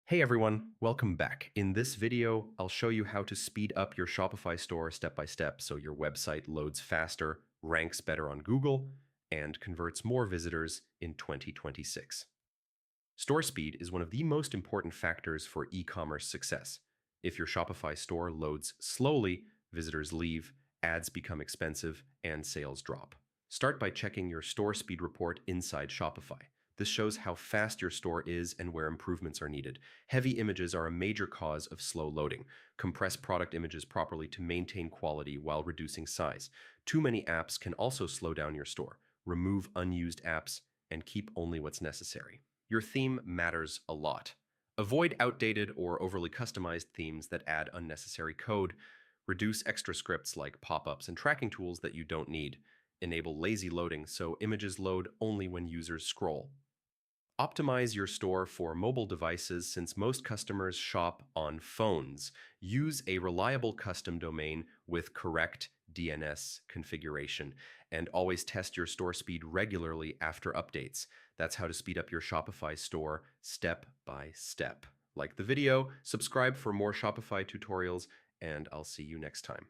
Hey everyone, welcome back. In this video, I'll show you how to speed up your Shopify store step by step so your website loads faster, ranks better on Google, and converts more visitors in 2026. Store speed is one of the most important factors for e-commerce success. If your Shopify store loads slowly, visitors leave, ads become expensive, and sales drop. Start by checking your store speed report inside Shopify. This shows how fast your store is and where improvements are needed. Heavy images are a major cause of slow loading. Compress product images properly to maintain quality while reducing size. Too many apps can also slow down your store. Remove unused apps and keep only what's necessary. Your theme matters a lot. Avoid outdated or overly customized themes that add unnecessary code. Reduce extra scripts like pop-ups and tracking tools that you don't need. Enable lazy loading so images load only when users scroll. Optimize your store for mobile devices since most customers shop on phones. Use a reliable custom domain with correct DNS configuration and always test your store speed regularly after updates. That's how to speed up your Shopify store step by step. Like the video, subscribe for more Shopify tutorials, and I'll see you next time.